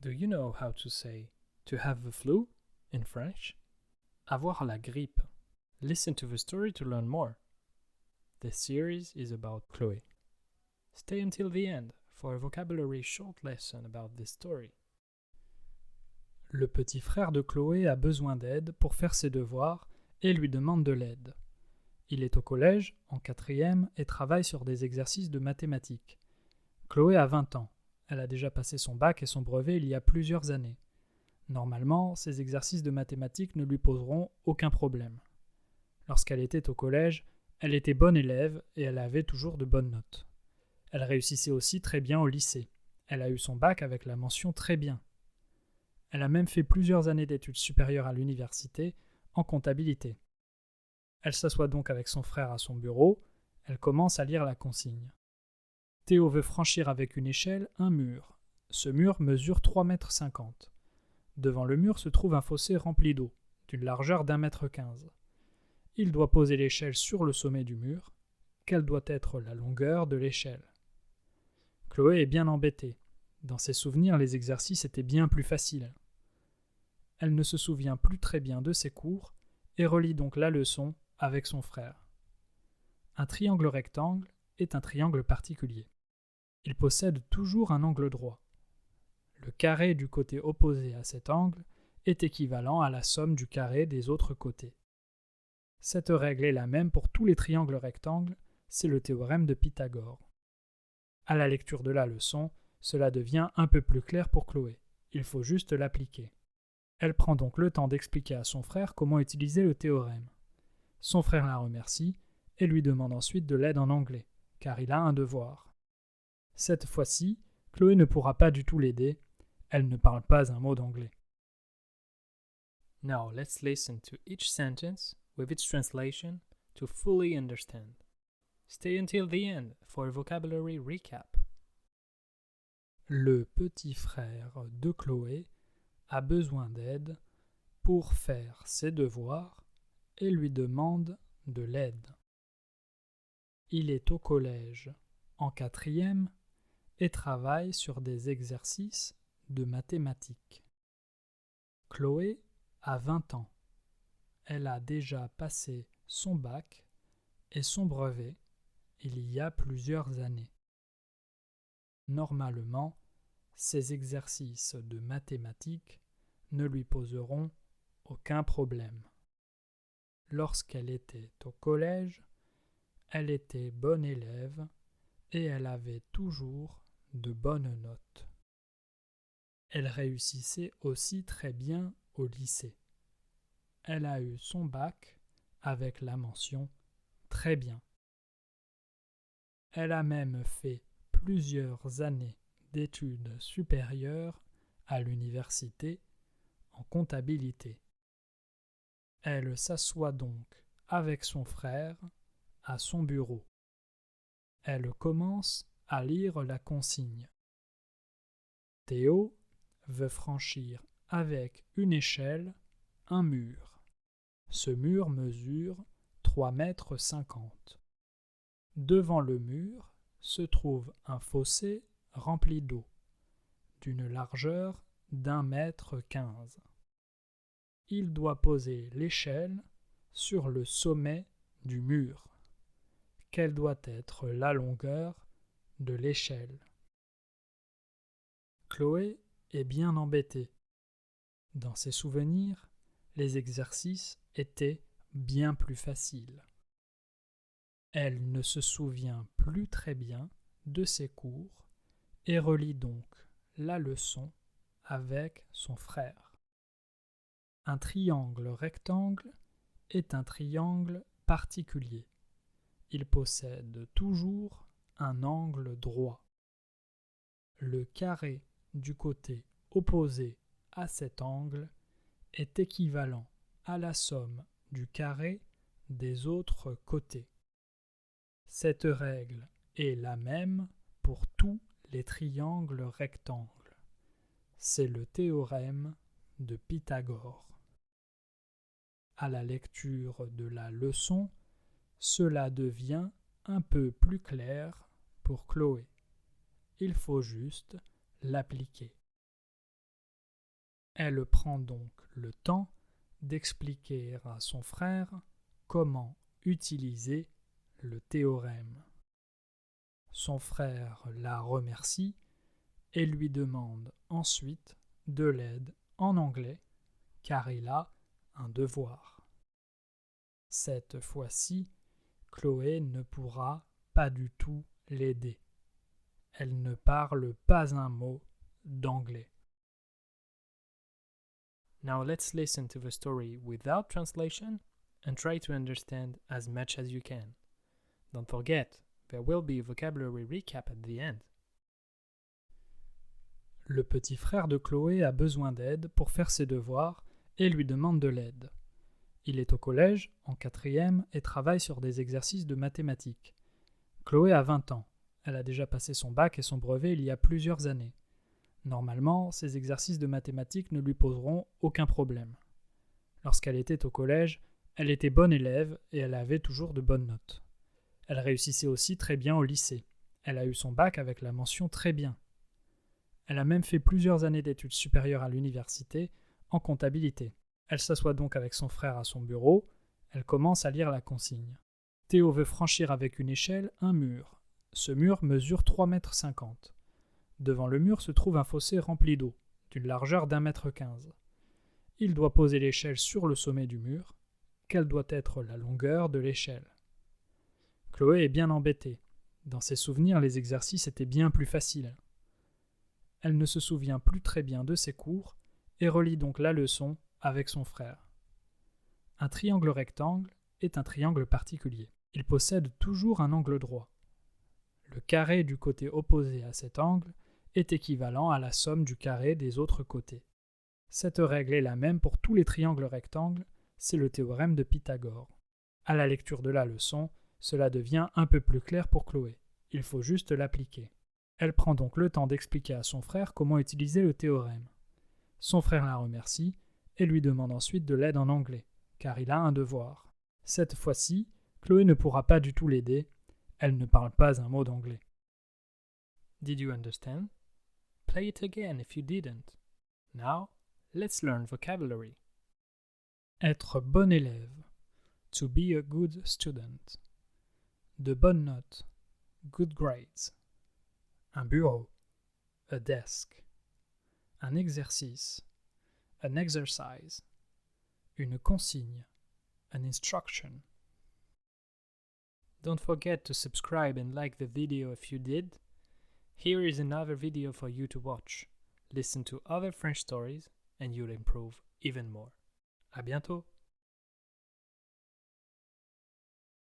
Do you know how to say to have the flu in French? Avoir la grippe. Listen to the story to learn more. This series is about Chloé. Stay until the end for a vocabulary short lesson about this story. Le petit frère de Chloé a besoin d'aide pour faire ses devoirs et lui demande de l'aide. Il est au collège, en 4e, et travaille sur des exercices de mathématiques. Chloé a 20 ans. Elle a déjà passé son bac et son brevet il y a plusieurs années. Normalement, ces exercices de mathématiques ne lui poseront aucun problème. Lorsqu'elle était au collège, elle était bonne élève et elle avait toujours de bonnes notes. Elle réussissait aussi très bien au lycée. Elle a eu son bac avec la mention très bien. Elle a même fait plusieurs années d'études supérieures à l'université en comptabilité. Elle s'assoit donc avec son frère à son bureau. Elle commence à lire la consigne. Théo veut franchir avec une échelle un mur. Ce mur mesure 3,50 m. Devant le mur se trouve un fossé rempli d'eau, d'une largeur d'1,15 m. Il doit poser l'échelle sur le sommet du mur. Quelle doit être la longueur de l'échelle? Chloé est bien embêtée. Dans ses souvenirs, les exercices étaient bien plus faciles. Elle ne se souvient plus très bien de ses cours et relit donc la leçon avec son frère. Un triangle rectangle est un triangle particulier. Il possède toujours un angle droit. Le carré du côté opposé à cet angle est équivalent à la somme du carré des autres côtés. Cette règle est la même pour tous les triangles rectangles, c'est le théorème de Pythagore. À la lecture de la leçon, cela devient un peu plus clair pour Chloé. Il faut juste l'appliquer. Elle prend donc le temps d'expliquer à son frère comment utiliser le théorème. Son frère la remercie et lui demande ensuite de l'aide en anglais, car il a un devoir. Cette fois-ci, Chloé ne pourra pas du tout l'aider. Elle ne parle pas un mot d'anglais. Now let's listen to each sentence with its translation to fully understand. Stay until the end for a vocabulary recap. Le petit frère de Chloé a besoin d'aide pour faire ses devoirs et lui demande de l'aide. Il est au collège, en 4e, et travaille sur des exercices de mathématiques. Chloé a 20 ans. Elle a déjà passé son bac et son brevet il y a plusieurs années. Normalement, ces exercices de mathématiques ne lui poseront aucun problème. Lorsqu'elle était au collège, elle était bonne élève et elle avait toujours de bonnes notes. Elle réussissait aussi très bien au lycée. Elle a eu son bac avec la mention très bien. Elle a même fait plusieurs années d'études supérieures à l'université en comptabilité. Elle s'assoit donc avec son frère à son bureau. Elle commence à lire la consigne. Théo veut franchir avec une échelle un mur. Ce mur mesure 3,50 m. Devant le mur se trouve un fossé rempli d'eau, d'une largeur d'1,15 m. Il doit poser l'échelle sur le sommet du mur. Quelle doit être la longueur de l'échelle? Chloé est bien embêtée. Dans ses souvenirs, les exercices étaient bien plus faciles. Elle ne se souvient plus très bien de ses cours et relit donc la leçon avec son frère. Un triangle rectangle est un triangle particulier. Il possède toujours un angle droit. Le carré du côté opposé à cet angle est équivalent à la somme du carré des autres côtés. Cette règle est la même pour tous les triangles rectangles. C'est le théorème de Pythagore. À la lecture de la leçon, cela devient un peu plus clair pour Chloé. Il faut juste l'appliquer. Elle prend donc le temps d'expliquer à son frère comment utiliser le théorème. Son frère la remercie et lui demande ensuite de l'aide en anglais car il a un devoir. Cette fois-ci, Chloé ne pourra pas du tout l'aider. Elle ne parle pas un mot d'anglais. Now let's listen to the story without translation and try to understand as much as you can. Don't forget, there will be a vocabulary recap at the end. Le petit frère de Chloé a besoin d'aide pour faire ses devoirs et lui demande de l'aide. Il est au collège, en 4e, et travaille sur des exercices de mathématiques. Chloé a 20 ans. Elle a déjà passé son bac et son brevet il y a plusieurs années. Normalement, ces exercices de mathématiques ne lui poseront aucun problème. Lorsqu'elle était au collège, elle était bonne élève et elle avait toujours de bonnes notes. Elle réussissait aussi très bien au lycée. Elle a eu son bac avec la mention très bien. Elle a même fait plusieurs années d'études supérieures à l'université en comptabilité. Elle s'assoit donc avec son frère à son bureau. Elle commence à lire la consigne. Théo veut franchir avec une échelle un mur. Ce mur mesure 3,50 m. Devant le mur se trouve un fossé rempli d'eau, d'une largeur d'1,15 m. Il doit poser l'échelle sur le sommet du mur. Quelle doit être la longueur de l'échelle? Chloé est bien embêtée. Dans ses souvenirs, les exercices étaient bien plus faciles. Elle ne se souvient plus très bien de ses cours et relit donc la leçon avec son frère. Un triangle rectangle est un triangle particulier. Il possède toujours un angle droit. Le carré du côté opposé à cet angle est équivalent à la somme du carré des autres côtés. Cette règle est la même pour tous les triangles rectangles, c'est le théorème de Pythagore. À la lecture de la leçon, cela devient un peu plus clair pour Chloé. Il faut juste l'appliquer. Elle prend donc le temps d'expliquer à son frère comment utiliser le théorème. Son frère la remercie et lui demande ensuite de l'aide en anglais, car il a un devoir. Cette fois-ci, Chloé ne pourra pas du tout l'aider. Elle ne parle pas un mot d'anglais. Did you understand? Play it again if you didn't. Now, let's learn vocabulary. Être bon élève. To be a good student. De bonnes notes. Good grades. Un bureau. A desk. Un exercice. An exercise. Une consigne. An instruction. Don't forget to subscribe and like the video if you did. Here is another video for you to watch. Listen to other French stories and you'll improve even more. À bientôt!